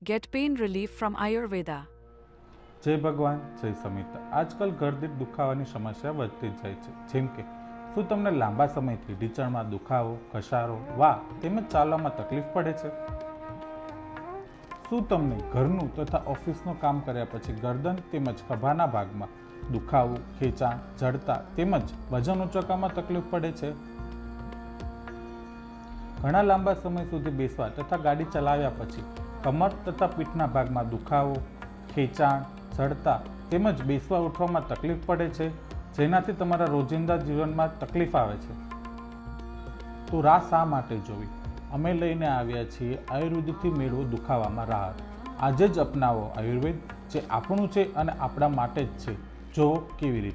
Get pain relief from Ayurveda. જય ભગવાન, જય સમિત। આજકાલ ઘરદીઠ દુખાવાની સમસ્યા વધતી જ જાય છે। જેમ કે શું તમને લાંબા સમયથી ઢીંચણમાં દુખાવો, ઘસારો, વા તેમજ ચાલવામાં તકલીફ પડે છે? શું તમને ઘરનું તથા ઓફિસનું કામ કર્યા પછી ગરદન તેમજ ખભાના ભાગમાં દુખાવો, ખેંચાણ, જડતા તેમજ વજન ઉચકવામાં તકલીફ પડે છે? ઘણા લાંબા સમય સુધી બેસવા તથા ગાડી ચલાવ્યા પછી કમર તથા પીઠના ભાગમાં દુખાવો, ખેંચાણ, જડતા તેમજ બેસવા ઉઠવામાં તકલીફ પડે છે, જેનાથી તમારા રોજિંદા જીવનમાં તકલીફ આવે છે? તો રાહ શા માટે જોવી? અમે લઈને આવ્યા છીએ આયુર્વેદથી મેળવો દુખાવામાં રાહત। આજે જ અપનાવો આયુર્વેદ, જે આપણું છે અને આપણા માટે જ છે। જો કેવી રીતે।